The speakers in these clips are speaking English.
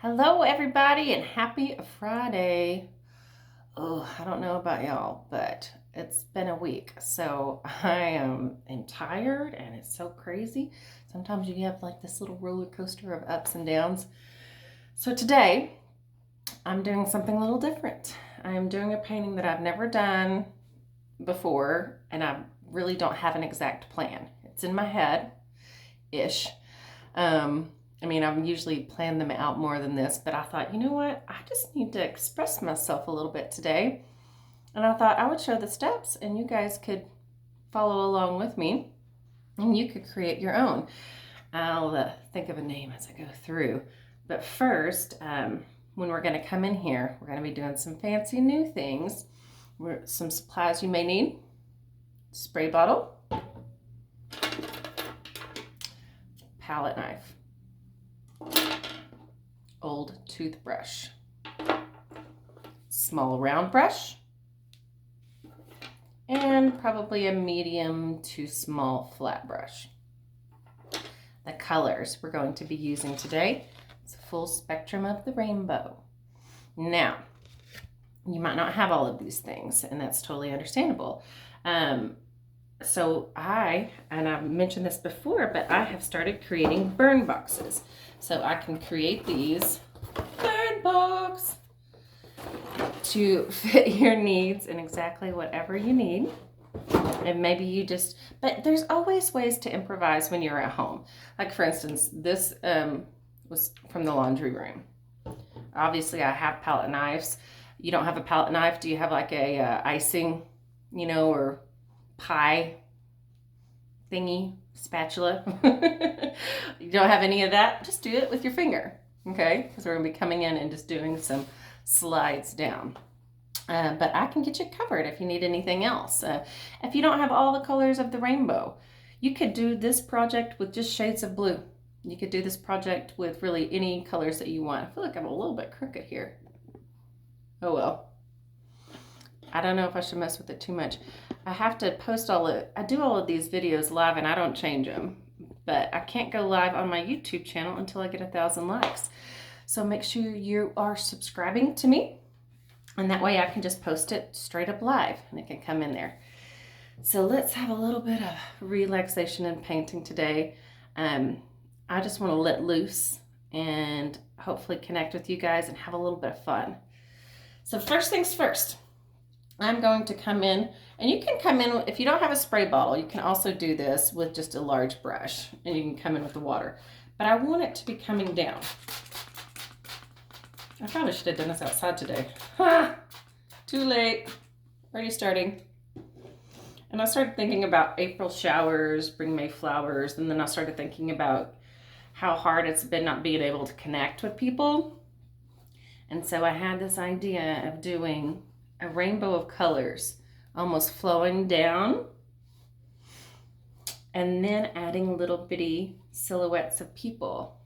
Hello, everybody, and happy Friday. Oh, I don't know about y'all, but it's been a week, so I am tired, and it's so crazy. Sometimes you have like this little roller coaster of ups and downs. So today, I'm doing something a little different. I am doing a painting that I've never done before, and I really don't have an exact plan. It's in my head-ish. I've usually planned them out more than this, but I thought, you know what? I just need to express myself a little bit today. And I thought I would show the steps and you guys could follow along with me and you could create your own. I'll think of a name as I go through. But first, when we're going to come in here, we're going to be doing some fancy new things. Some supplies you may need. Spray bottle. Palette knife. Old toothbrush, small round brush, and probably a medium to small flat brush. The colors we're going to be using today, it's a full spectrum of the rainbow. Now, you might not have all of these things, and that's totally understandable. So I've mentioned this before, but I have started creating burn boxes. So I can create these burn box to fit your needs and exactly whatever you need. And maybe but there's always ways to improvise when you're at home. Like for instance, this was from the laundry room. Obviously I have palette knives. You don't have a palette knife? Do you have like a icing, or pie thingy spatula? You don't have any of that? Just do it with your finger, okay? Because we're going to be coming in and just doing some slides down. But I can get you covered if you need anything else. If you don't have all the colors of the rainbow, you could do this project with just shades of blue. You could do this project with really any colors that you want. I feel like I'm a little bit crooked here. Oh well. I don't know if I should mess with it too much. I have to post I do all of these videos live and I don't change them, but I can't go live on my YouTube channel until I get 1,000 likes. So make sure you are subscribing to me, and that way I can just post it straight up live and it can come in there. So let's have a little bit of relaxation and painting today. I just want to let loose and hopefully connect with you guys and have a little bit of fun. So first things first, I'm going to come in, and you can come in, if you don't have a spray bottle, you can also do this with just a large brush, and you can come in with the water. But I want it to be coming down. I probably should have done this outside today. Ha! Too late. Already starting. And I started thinking about April showers, bring May flowers, and then I started thinking about how hard it's been not being able to connect with people. And so I had this idea of doing a rainbow of colors almost flowing down and then adding little bitty silhouettes of people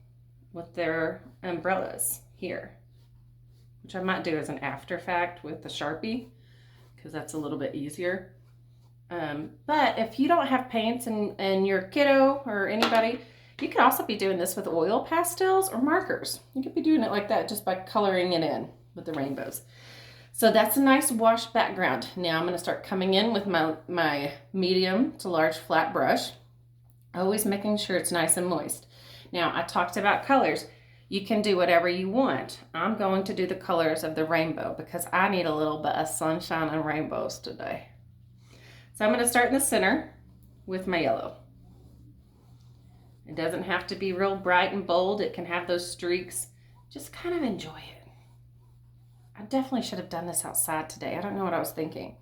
with their umbrellas here, which I might do as an after fact with the Sharpie because that's a little bit easier. But if you don't have paints and your kiddo or anybody, you could also be doing this with oil pastels or markers. You could be doing it like that just by coloring it in with the rainbows. So that's a nice wash background. Now I'm going to start coming in with my medium to large flat brush, always making sure it's nice and moist. Now I talked about colors. You can do whatever you want. I'm going to do the colors of the rainbow because I need a little bit of sunshine and rainbows today. So I'm going to start in the center with my yellow. It doesn't have to be real bright and bold. It can have those streaks. Just kind of enjoy it. I definitely should have done this outside today. I don't know what I was thinking.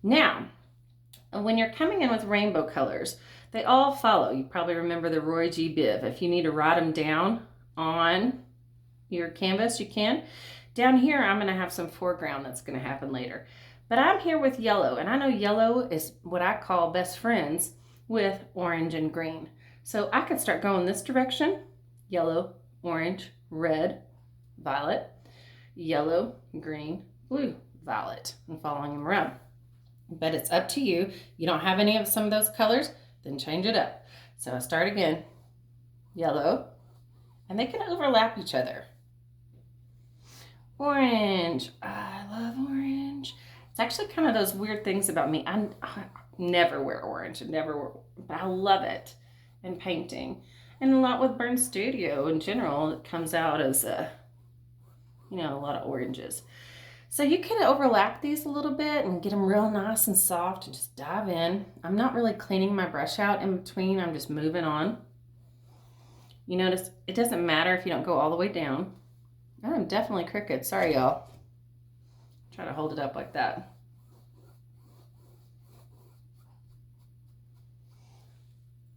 Now, when you're coming in with rainbow colors, they all follow. You probably remember the Roy G. Biv. If you need to write them down on your canvas, you can. Down here, I'm going to have some foreground that's going to happen later. But I'm here with yellow, and I know yellow is what I call best friends with orange and green. So I could start going this direction: yellow, orange, red, violet, yellow, green, blue, violet, and following them around. But it's up to you. You don't have any of some of those colors, then change it up. So I start again, yellow, and they can overlap each other. Orange. I love orange. It's actually kind of those weird things about me. I never wear orange. But I love it in painting. And a lot with Burn Studio in general, it comes out as a lot of oranges. So you can overlap these a little bit and get them real nice and soft and just dive in. I'm not really cleaning my brush out in between. I'm just moving on. You notice it doesn't matter if you don't go all the way down. I'm definitely crooked. Sorry, y'all. Try to hold it up like that.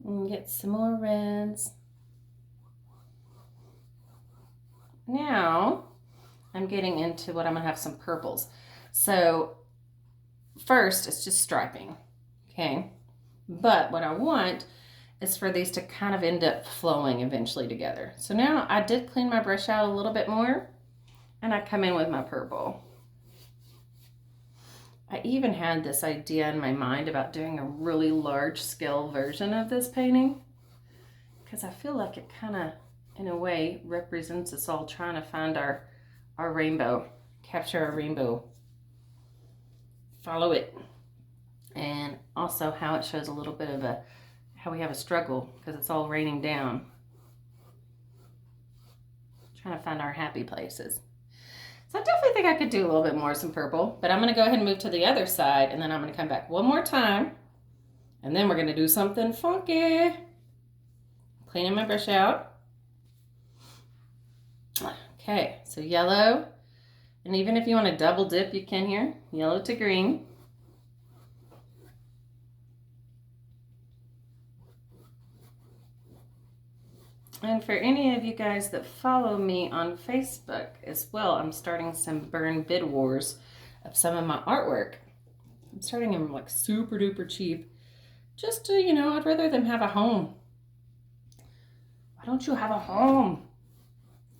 And get some more reds. Now, I'm getting into what I'm going to have some purples. So, first, it's just striping, okay? But what I want is for these to kind of end up flowing eventually together. So now I did clean my brush out a little bit more, and I come in with my purple. I even had this idea in my mind about doing a really large scale version of this painting, because I feel like it kind of, in a way, represents us all trying to find our rainbow, capture our rainbow, follow it, and also how it shows a little bit of how we have a struggle because it's all raining down. Trying to find our happy places. So I definitely think I could do a little bit more of some purple, but I'm going to go ahead and move to the other side, and then I'm going to come back one more time, and then we're going to do something funky. Cleaning my brush out. Okay, so yellow, and even if you want to double dip, you can here. Yellow to green. And for any of you guys that follow me on Facebook as well, I'm starting some burn bid wars of some of my artwork. I'm starting them like super duper cheap, just to, I'd rather them have a home. Why don't you have a home?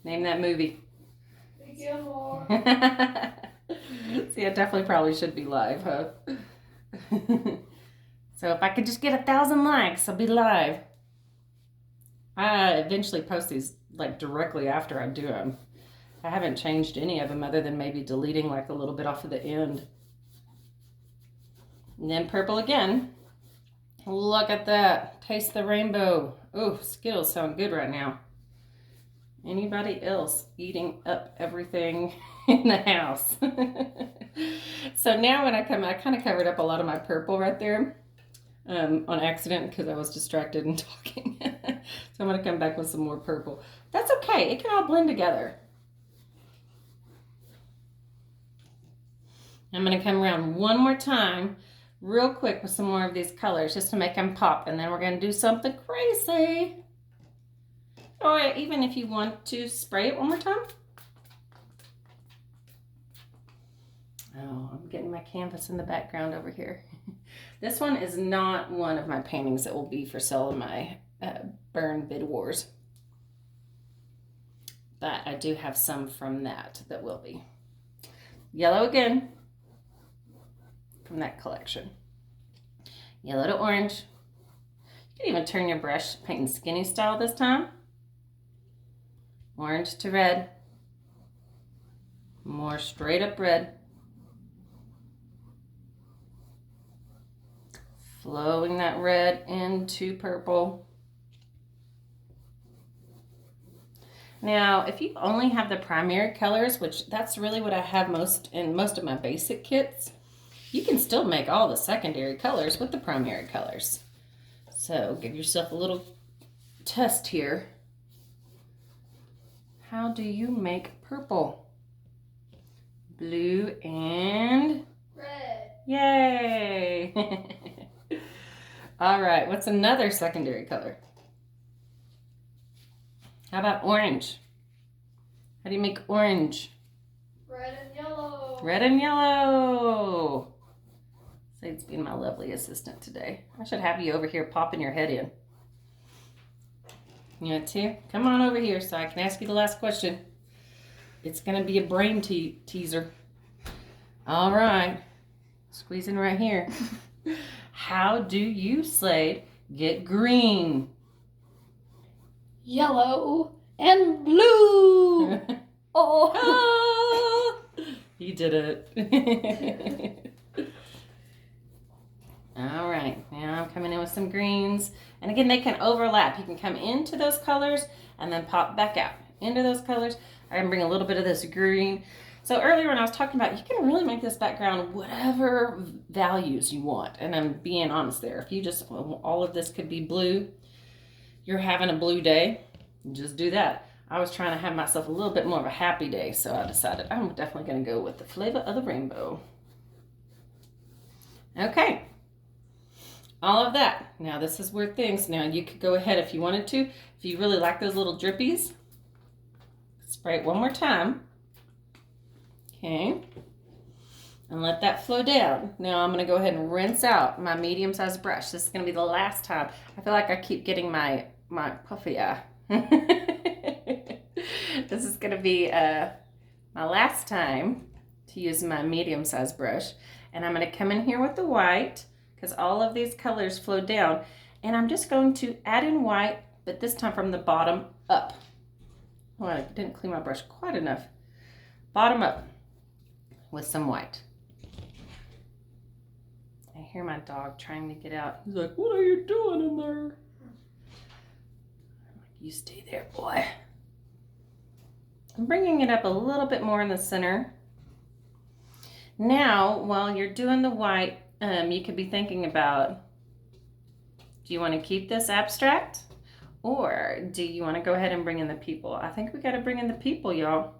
Name that movie. See, I definitely probably should be live, huh? So if I could just get 1,000 likes, I'll be live. I eventually post these like directly after I do them. I haven't changed any of them other than maybe deleting like a little bit off of the end. And then purple again. Look at that. Taste the rainbow. Oh, Skittles sound good right now. Anybody else eating up everything in the house? So now when I kind of covered up a lot of my purple right there on accident because I was distracted and talking. So I'm going to come back with some more purple. That's okay. It can all blend together. I'm going to come around one more time real quick with some more of these colors just to make them pop. And then we're going to do something crazy. Or even if you want to spray it one more time. Oh, I'm getting my canvas in the background over here. This one is not one of my paintings that will be for sale in my burn bid wars. But I do have some from that will be. Yellow again from that collection. Yellow to orange. You can even turn your brush painting skinny style this time. Orange to red. More straight up red. Flowing that red into purple. Now, if you only have the primary colors, which that's really what I have most of my basic kits, you can still make all the secondary colors with the primary colors. So give yourself a little test here. How do you make purple? Blue and red. Yay! All right, what's another secondary color? How about orange? How do you make orange? Red and yellow. Red and yellow. Sade's being my lovely assistant today. I should have you over here popping your head in. You want to? Come on over here so I can ask you the last question. It's going to be a brain teaser. All right. Squeezing right here. How do you, Slade, get green? Yellow And blue. Oh. You did it. All right, now I'm coming in with some greens. And again, they can overlap. You can come into those colors and then pop back out into those colors. I'm gonna bring a little bit of this green. So earlier when I was talking about, you can really make this background whatever values you want. And I'm being honest there. If you just, all of this could be blue, you're having a blue day, just do that. I was trying to have myself a little bit more of a happy day, so I decided I'm definitely gonna go with the flavor of the rainbow. Okay. All of that. Now this is where things, now you could go ahead if you wanted to. If you really like those little drippies, spray it one more time. Okay. And let that flow down. Now I'm gonna go ahead and rinse out my medium-sized brush. This is gonna be the last time. I feel like I keep getting my puffy eye. This is gonna be my last time to use my medium-sized brush. And I'm gonna come in here with the white, because all of these colors flow down, and I'm just going to add in white, but this time from the bottom up. Oh, I didn't clean my brush quite enough. Bottom up with some white. I hear my dog trying to get out. He's like, what are you doing in there? I'm like, you stay there, boy. I'm bringing it up a little bit more in the center. Now, while you're doing the white, you could be thinking about, do you want to keep this abstract, or do you want to go ahead and bring in the people? I think we got to bring in the people, y'all.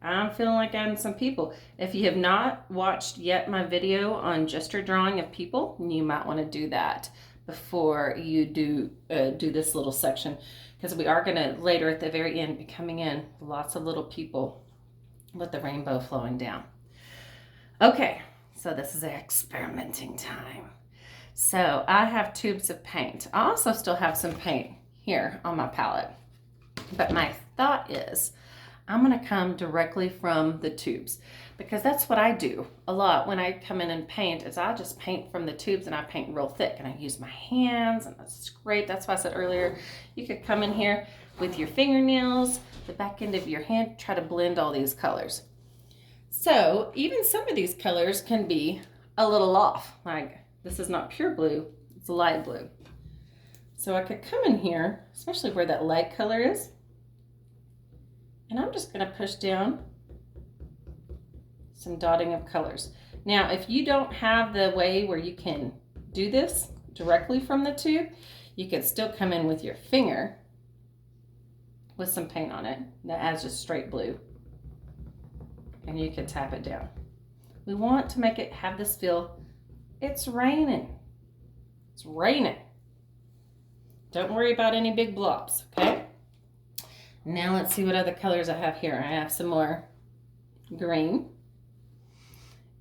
I'm feeling like adding some people. If you have not watched yet my video on gesture drawing of people, you might want to do that before you do this little section, because we are going to later at the very end be coming in lots of little people with the rainbow flowing down. Okay. So this is experimenting time. So I have tubes of paint. I also still have some paint here on my palette. But my thought is I'm gonna come directly from the tubes, because that's what I do a lot when I come in and paint, is I just paint from the tubes, and I paint real thick, and I use my hands and I scrape. That's why I said earlier, you could come in here with your fingernails, the back end of your hand, try to blend all these colors. So even some of these colors can be a little off. Like this is not pure blue, it's light blue. So I could come in here, especially where that light color is, and I'm just gonna push down some dotting of colors. Now, if you don't have the way where you can do this directly from the tube, you can still come in with your finger with some paint on it that adds just straight blue. And you can tap it down. We want to make it have this feel, it's raining. It's raining. Don't worry about any big blobs, okay? Now let's see what other colors I have here. I have some more green.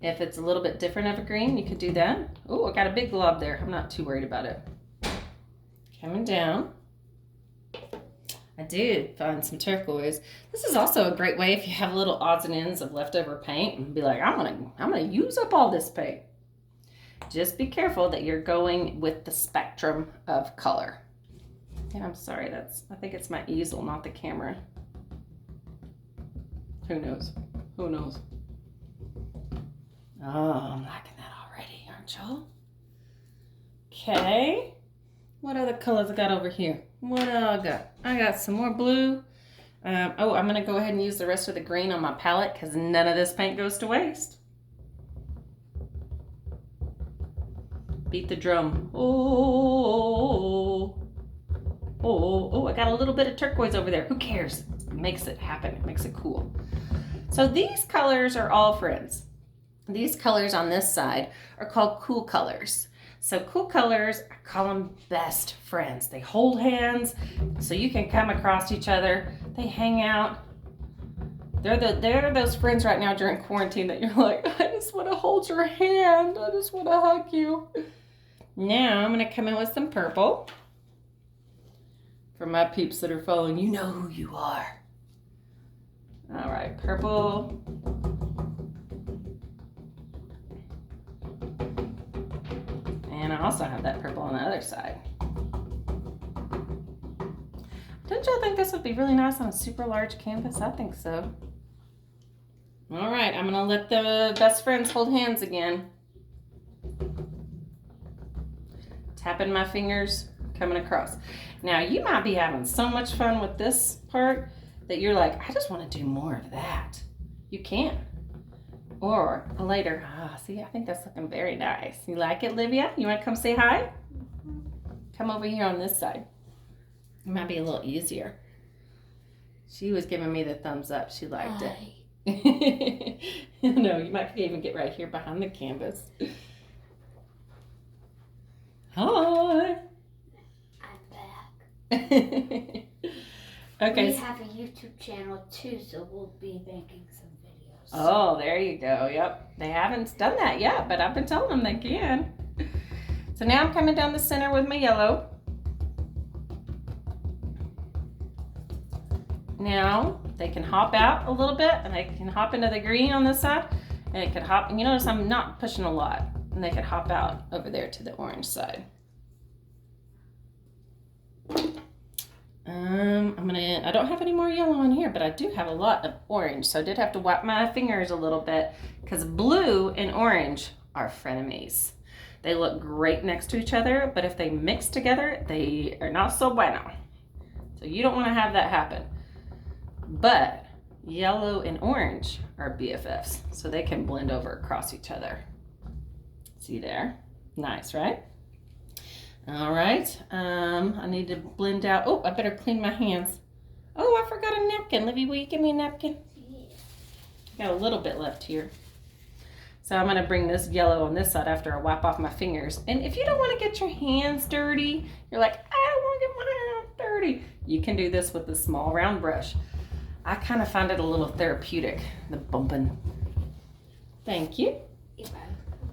If it's a little bit different of a green, you could do that. Oh, I got a big glob there. I'm not too worried about it. Coming down. I did find some turquoise. This is also a great way if you have little odds and ends of leftover paint and be like, I'm gonna use up all this paint. Just be careful that you're going with the spectrum of color. And I'm sorry, I think it's my easel, not the camera. Who knows? Who knows? Oh, I'm liking that already, aren't y'all? Okay. What other colors I got over here? What I got? I got some more blue. I'm going to go ahead and use the rest of the green on my palette because none of this paint goes to waste. Beat the drum. Oh, I got a little bit of turquoise over there. Who cares? It makes it happen. It makes it cool. So these colors are all friends. These colors on this side are called cool colors. So cool colors, I call them best friends. They hold hands so you can come across each other. They hang out. They're those friends right now during quarantine that you're like, I just want to hold your hand. I just want to hug you. Now I'm going to come in with some purple. For my peeps that are following, you know who you are. All right, purple. And I also have that purple on the other side. I Don't y'all think this would be really nice on a super large canvas? I think so. All right, I'm gonna let the best friends hold hands again. Tapping my fingers, coming across. Now you might be having so much fun with this part that you're like, I just want to do more of that. You can. Or later, see, I think that's looking very nice. You like it, Livia? You want to come say hi? Come over here on this side. It might be a little easier. She was giving me the thumbs up. She liked it. No, you might even get right here behind the canvas. Hi. I'm back. Okay. We have a YouTube channel too, so we'll be making some videos. Oh, there you go. Yep. They haven't done that yet, but I've been telling them they can. So now I'm coming down the center with my yellow. Now they can hop out a little bit and they can hop into the green on this side and it could hop, and you notice I'm not pushing a lot, and they could hop out over there to the orange side. I don't have any more yellow on here, but I do have a lot of orange, so I did have to wipe my fingers a little bit because blue and orange are frenemies. They look great next to each other, but if they mix together, they are not so bueno. So you don't want to have that happen. But yellow and orange are BFFs, so they can blend over across each other. See there? Nice, right? All right, I need to blend out. Oh, I better clean my hands. Oh, I forgot a napkin. Livy, will you give me a napkin? Yeah. Got a little bit left here. So I'm gonna bring this yellow on this side after I wipe off my fingers. And if you don't wanna get your hands dirty, you're like, I don't wanna get my hands dirty, you can do this with the small round brush. I kind of find it a little therapeutic, the bumping. Thank you.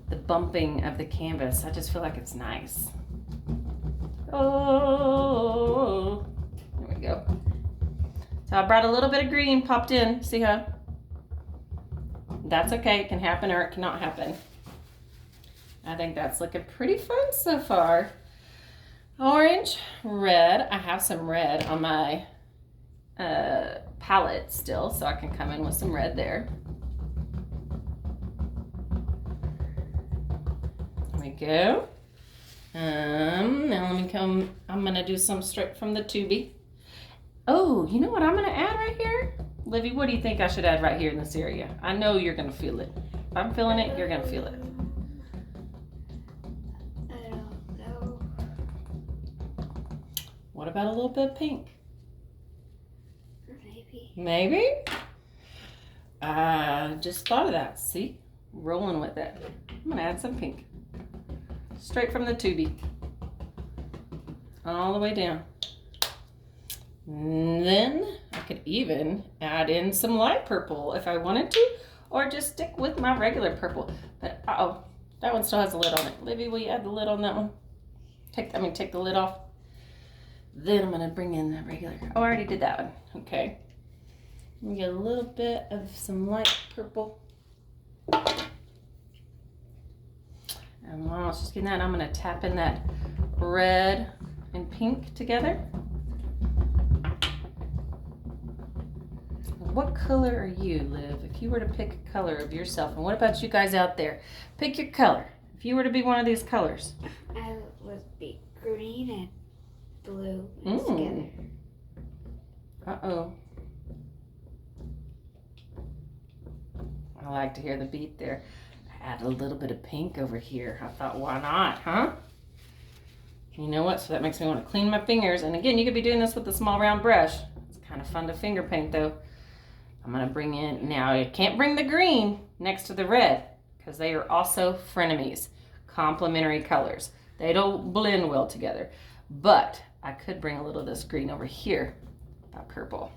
The bumping of the canvas, I just feel like it's nice. Oh, there we go. So I brought a little bit of green, popped in, see how? That's okay, it can happen or it cannot happen. I think that's looking pretty fun so far. Orange, red, I have some red on my palette still, so I can come in with some red there. There we go. Now let me come, I'm gonna do some straight from the tubie. Oh, you know what I'm gonna add right here? Livy, what do you think I should add right here in this area? I know you're gonna feel it. If I'm feeling it, you're gonna feel it. I don't know. What about a little bit of pink? Maybe. Maybe? I just thought of that. See? Rolling with it. I'm gonna add some pink. Straight from the tubie. All the way down. And then I could even add in some light purple if I wanted to, or just stick with my regular purple. But uh-oh, that one still has a lid on it. Livy, will you add the lid on that one? Take the lid off. Then I'm gonna bring in the regular. Oh, I already did that one. Okay. Let me get a little bit of some light purple. And while I was just getting that, I'm gonna tap in that red and pink together. What color are you, Liv? If you were to pick a color of yourself, and what about you guys out there? Pick your color. If you were to be one of these colors. I would be green and blue mixed together. Uh-oh. I like to hear the beat there. Add a little bit of pink over here. I thought, why not, huh? You know what? So that makes me want to clean my fingers. And again, you could be doing this with a small round brush. It's kind of fun to finger paint though. I'm gonna bring in, now you can't bring the green next to the red because they are also frenemies, complementary colors. They don't blend well together. But I could bring a little of this green over here, that purple.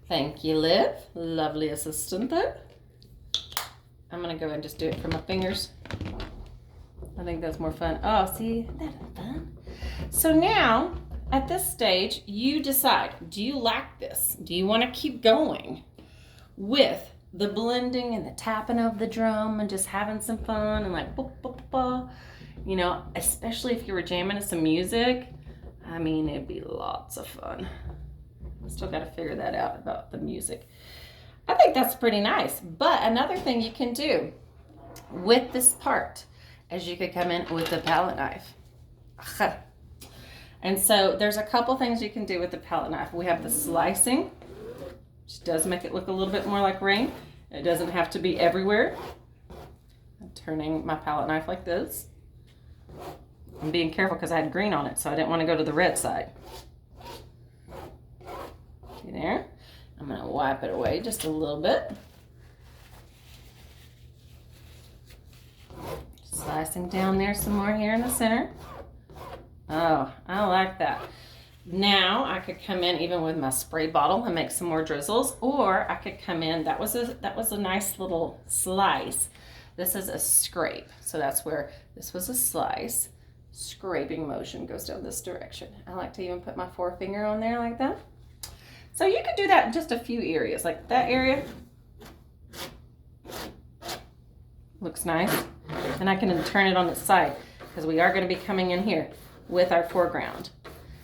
Thank you, Liv. Lovely assistant there. I'm gonna go ahead and just do it from my fingers. I think that's more fun. Oh, see, that's fun. So now, at this stage, you decide, do you like this? Do you wanna keep going with the blending and the tapping of the drum and just having some fun and like, boop, boop, boop, you know, especially if you were jamming to some music. I mean, it'd be lots of fun. Still got to figure that out about the music. I think that's pretty nice. But another thing you can do with this part is you could come in with a palette knife. And so there's a couple things you can do with the palette knife. We have the slicing, which does make it look a little bit more like rain. It doesn't have to be everywhere. I'm turning my palette knife like this. I'm being careful because I had green on it, so I didn't want to go to the red side. See there? I'm going to wipe it away just a little bit. Slicing down there some more here in the center. Oh, I like that. Now I could come in even with my spray bottle and make some more drizzles, or I could come in, that was a nice little slice. This is a scrape. So that's where this was a slice. Scraping motion goes down this direction. I like to even put my forefinger on there like that. So you could do that in just a few areas, like that area. Looks nice. And I can turn it on its side because we are going to be coming in here with our foreground.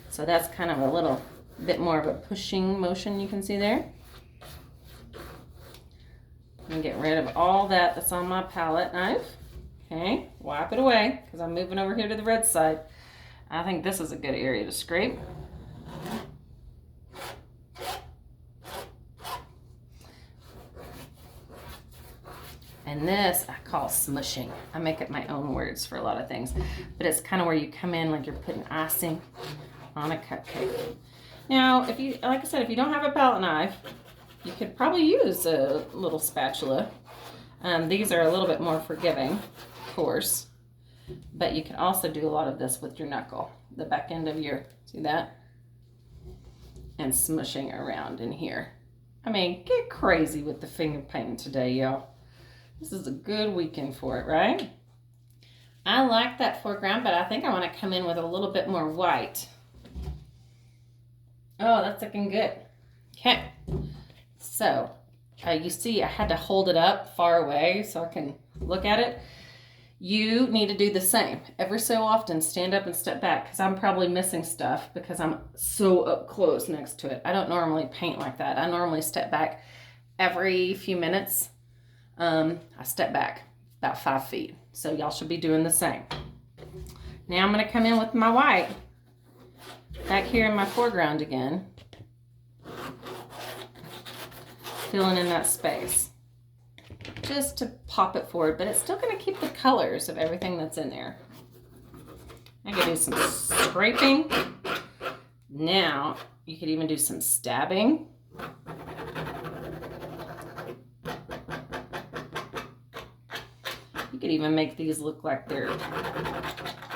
So that's kind of a little bit more of a pushing motion you can see there. And get rid of all that's on my palette knife. Okay, wipe it away because I'm moving over here to the red side. I think this is a good area to scrape. And this I call smushing. I make up my own words for a lot of things, but it's kind of where you come in like you're putting icing on a cupcake. Now, if you, like I said, if you don't have a palette knife, you could probably use a little spatula. These are a little bit more forgiving, of course, but you can also do a lot of this with your knuckle, the back end of your, see that? And smushing around in here. I mean, get crazy with the finger painting today, y'all. This is a good weekend for it, right? I like that foreground, but I think I want to come in with a little bit more white. Oh, that's looking good. Okay. So, you see I had to hold it up far away so I can look at it. You need to do the same. Every so often, stand up and step back because I'm probably missing stuff because I'm so up close next to it. I don't normally paint like that. I normally step back every few minutes. I step back about 5 feet. So y'all should be doing the same. Now I'm going to come in with my white back here in my foreground again. Filling in that space. Just to pop it forward, but it's still going to keep the colors of everything that's in there. I could do some scraping. Now you could even do some stabbing. You could even make these look like they're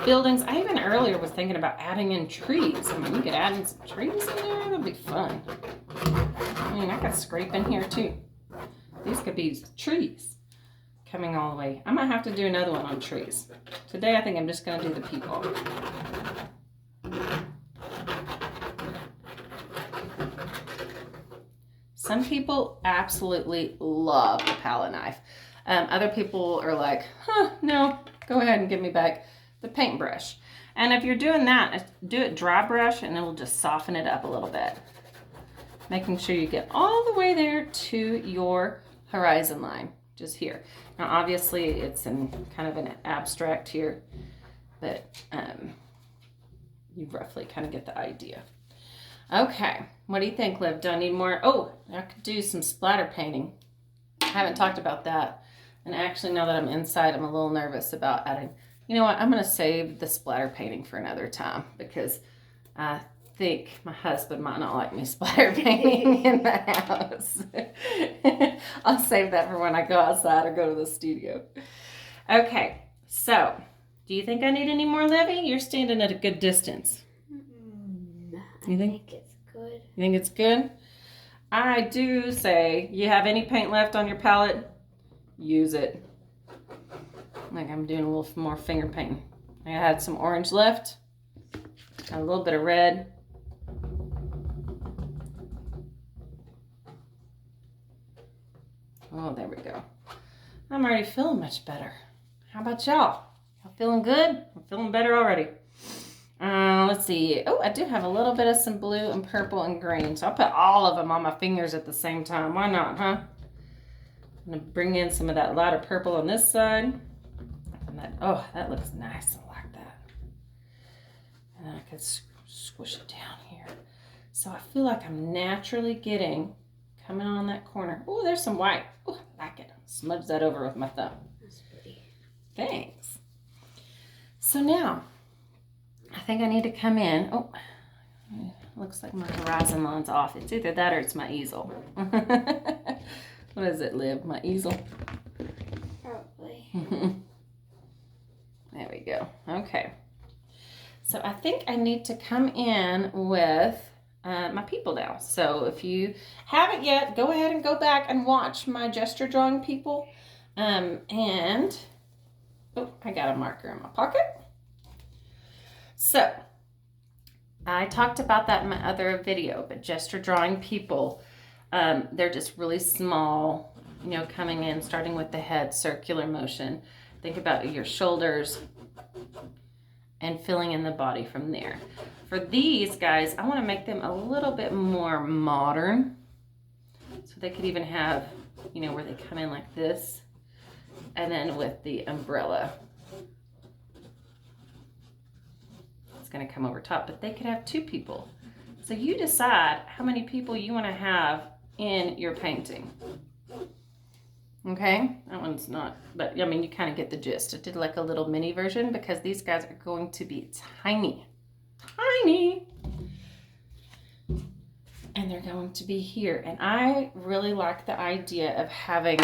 buildings. I even earlier was thinking about adding in trees. I mean, you could add in some trees in there. That'd be fun. I mean, I could scrape in here too. These could be trees coming all the way. I might have to do another one on trees. Today, I think I'm just going to do the people. Some people absolutely love the palette knife. Other people are like, no, go ahead and give me back the paintbrush. And if you're doing that, do it dry brush and it will just soften it up a little bit. Making sure you get all the way there to your horizon line, just here. Now, obviously, it's in kind of an abstract here, but you roughly kind of get the idea. Okay, what do you think, Liv? Do I need more? Oh, I could do some splatter painting. I haven't talked about that. And actually, now that I'm inside, I'm a little nervous about adding. You know what? I'm going to save the splatter painting for another time because I think my husband might not like me splatter painting in the house. I'll save that for when I go outside or go to the studio. Okay, so do you think I need any more, Livy? You're standing at a good distance. I think it's good. You think it's good? I do say, you have any paint left on your palette? Use it. Like I'm doing a little more finger painting. I had some orange left. Got a little bit of red. Oh, there we go. I'm already feeling much better. How about y'all? Y'all feeling good? I'm feeling better already. Let's see. Oh, I do have a little bit of some blue and purple and green. So I'll put all of them on my fingers at the same time. Why not, huh? I'm going to bring in some of that lighter purple on this side. And that looks nice. I like that. And then I could squish it down here. So I feel like I'm naturally coming on that corner. Oh, there's some white. Oh, I like it. Smudge that over with my thumb. That's pretty. Thanks. So now, I think I need to come in. Oh, looks like my horizon line's off. It's either that or it's my easel. What does it, Liv? My easel? Probably. There we go. Okay. So I think I need to come in with my people now. So if you haven't yet, go ahead and go back and watch my gesture drawing people. And, oh, I got a marker in my pocket. So I talked about that in my other video, but gesture drawing people, they're just really small, coming in, starting with the head, circular motion. Think about your shoulders and filling in the body from there. For these guys, I want to make them a little bit more modern. So they could even have, where they come in like this, and then with the umbrella. It's going to come over top, but they could have 2 people. So you decide how many people you want to have in your painting. Okay, that one's not, but I mean, you kind of get the gist. I did like a little mini version because these guys are going to be tiny. And they're going to be here. And I really like the idea of having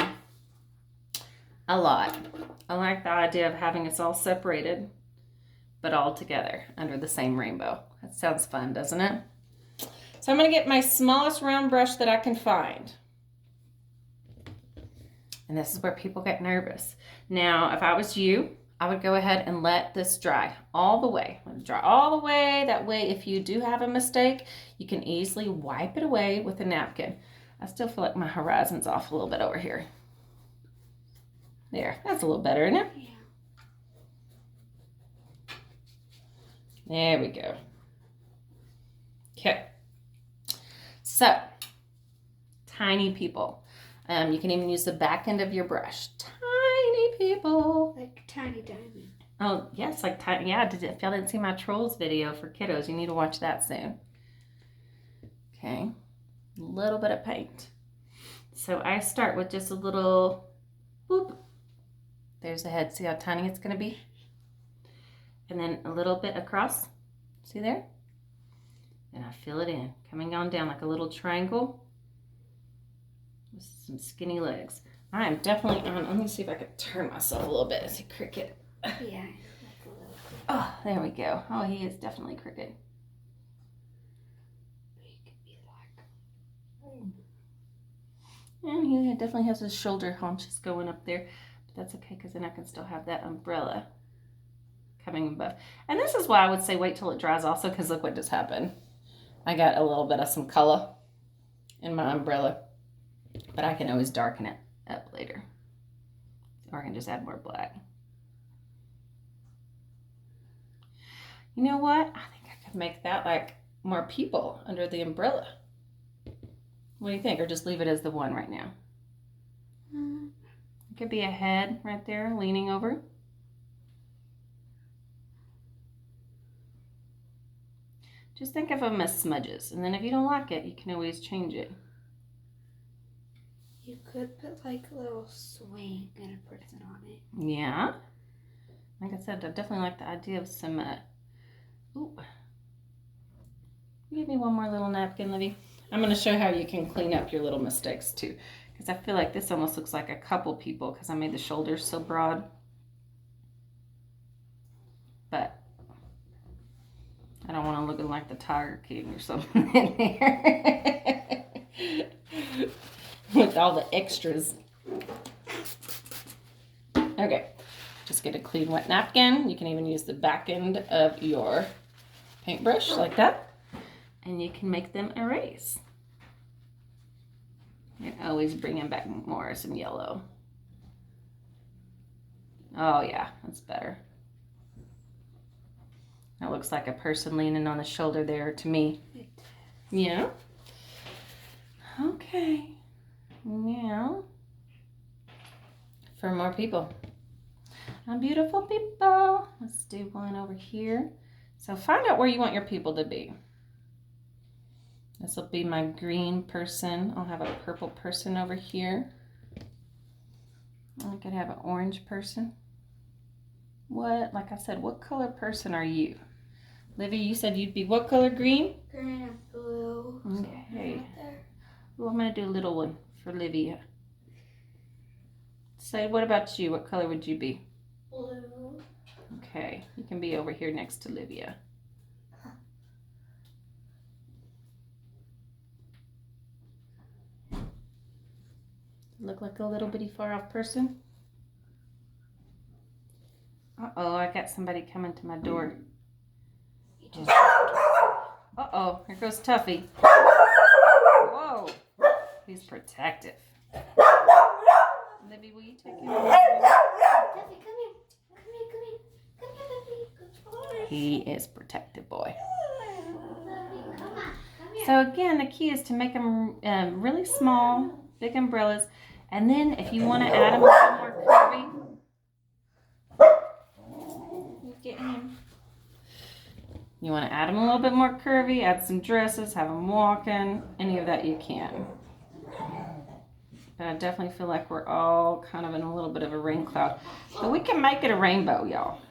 a lot. I like the idea of having us all separated, but all together under the same rainbow. That sounds fun, doesn't it? So I'm going to get my smallest round brush that I can find. And this is where people get nervous. Now, if I was you, I would go ahead and let this dry all the way. Let it dry all the way. That way, if you do have a mistake, you can easily wipe it away with a napkin. I still feel like my horizon's off a little bit over here. There, that's a little better, isn't it? Yeah. There we go. Okay. So, tiny people. You can even use the back end of your brush. Tiny people. Like tiny diamond. Oh, yes, like tiny. Yeah, if y'all didn't see my trolls video for kiddos, you need to watch that soon. Okay. A little bit of paint. So I start with just a little boop. There's the head. See how tiny it's going to be? And then a little bit across. See there? And I fill it in. Coming on down like a little triangle. With some skinny legs. I am definitely on. Let me see if I can turn myself a little bit. Is he crooked? Yeah, like a little. Oh, there we go. Oh, he is definitely crooked. He could be like. And he definitely has his shoulder haunches going up there. But that's okay because then I can still have that umbrella coming above. And this is why I would say wait till it dries also, because look what just happened. I got a little bit of some color in my umbrella. But I can always darken it up later. Or I can just add more black. You know what? I think I could make that like more people under the umbrella. What do you think? Or just leave it as the one right now? It could be a head right there leaning over. Just think of them as smudges. And then if you don't like it, you can always change it. You could put like a little swing and a person on it. Yeah. Like I said, I definitely like the idea of some, ooh. Give me one more little napkin, Livy. I'm going to show how you can clean up your little mistakes too. Because I feel like this almost looks like a couple people because I made the shoulders so broad. But I don't want to look like the Tiger King or something in there. With all the extras. Okay, just get a clean wet napkin. You can even use the back end of your paintbrush like that. And you can make them erase. And always bringing back more, some yellow. Oh yeah, that's better. That looks like a person leaning on the shoulder there to me. Yeah. Okay. Now, for more people. Beautiful people. Let's do one over here. So find out where you want your people to be. This will be my green person. I'll have a purple person over here. I could have an orange person. Like I said, what color person are you? Livy, you said you'd be what color? Green? Green and blue. Okay. Right there. Well, I'm going to do a little one for Livy. Say, what about you? What color would you be? Blue. Okay, you can be over here next to Livia. Look like a little bitty far off person. Uh-oh, I got somebody coming to my door. Uh-oh, here goes Tuffy. Whoa, he's protective. Libby, will you take him? Duffy, come here. Come here, come here. Come here, Duffy. Good boy. He is protective boy. Duffy, come on. Come here. So again, the key is to make them really small, big umbrellas. And then if you want to add them a little more curvy, get him. You want to add them a little bit more curvy, add some dresses, have them walking, any of that you can. But I definitely feel like we're all kind of in a little bit of a rain cloud. But we can make it a rainbow, y'all.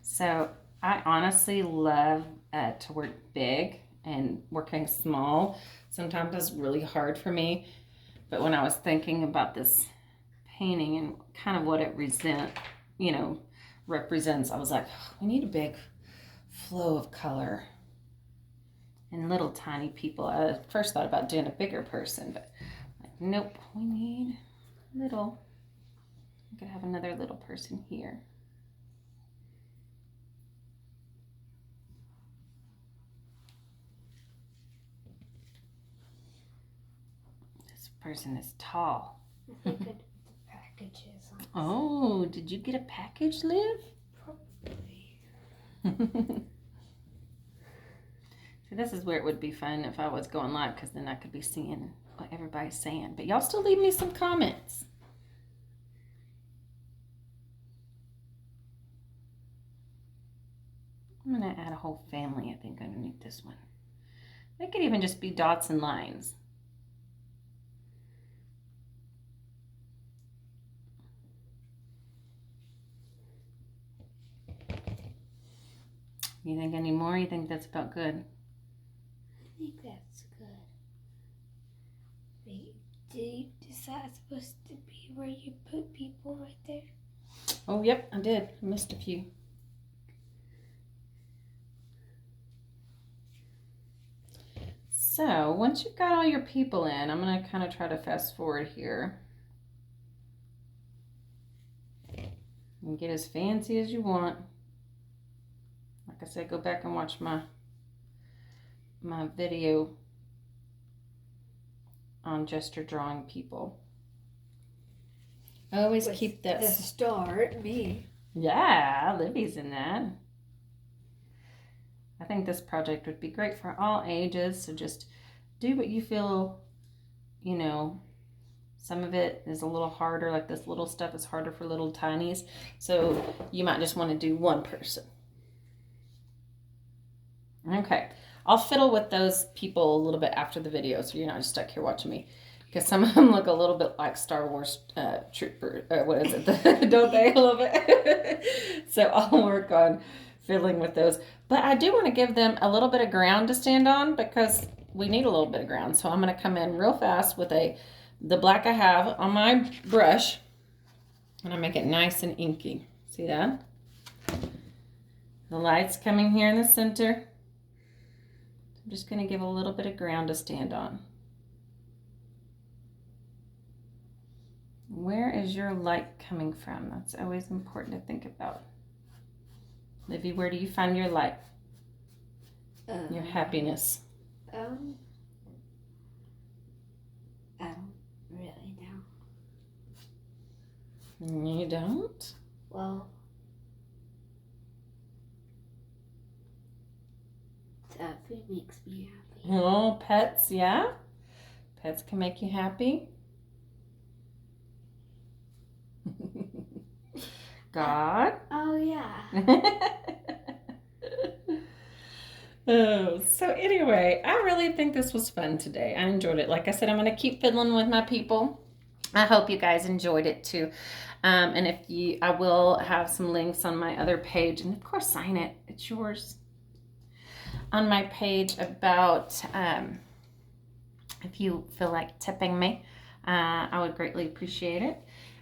So I honestly love to work big, and working small sometimes is really hard for me. But when I was thinking about this painting and kind of what it represents, I was like, oh, we need a big flow of color and little tiny people. I first thought about doing a bigger person, but like, nope, we need little. I could have another little person here. Person is tall. I think the packages. Oh, did you get a package, Liv? Probably. See, this is where it would be fun if I was going live, because then I could be seeing what everybody's saying. But y'all still leave me some comments. I'm going to add a whole family, I think, underneath this one. They could even just be dots and lines. You think any more? You think that's about good? I think that's good. Wait, is that supposed to be where you put people right there? Oh, yep, I did. I missed a few. So once you've got all your people in, I'm going to kind of try to fast forward here. And get as fancy as you want. Like I said, go back and watch my video on gesture drawing people. I always keep that. The start, me. Yeah, Libby's in that. I think this project would be great for all ages. So just do what you feel, some of it is a little harder. Like this little stuff is harder for little tinies. So you might just want to do one person. Okay, I'll fiddle with those people a little bit after the video, so you're not just stuck here watching me, because some of them look a little bit like Star Wars trooper, or what is it, don't they, a little bit? So I'll work on fiddling with those, but I do want to give them a little bit of ground to stand on, because we need a little bit of ground. So I'm going to come in real fast with the black I have on my brush, and I make it nice and inky. See that? The light's coming here in the center. I'm just going to give a little bit of ground to stand on. Where is your light coming from? That's always important to think about. Livy, where do you find your light? Your happiness. I don't really know. You don't? Well, food makes me happy. Oh, pets, yeah? Pets can make you happy. God? Oh, yeah. Oh, so anyway, I really think this was fun today. I enjoyed it. Like I said, I'm going to keep fiddling with my people. I hope you guys enjoyed it too. And I will have some links on my other page, and of course, sign it. It's yours. On my page about if you feel like tipping me, I would greatly appreciate it.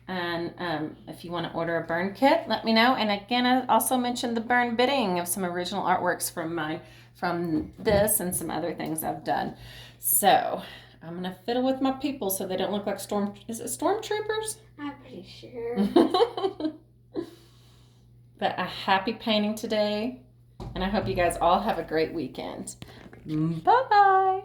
And if you want to order a burn kit, let me know. And again, I also mentioned the burn bidding of some original artworks from this and some other things I've done. So I'm gonna fiddle with my people so they don't look like stormtroopers? I'm pretty sure. But a happy painting today, and I hope you guys all have a great weekend. Bye-bye.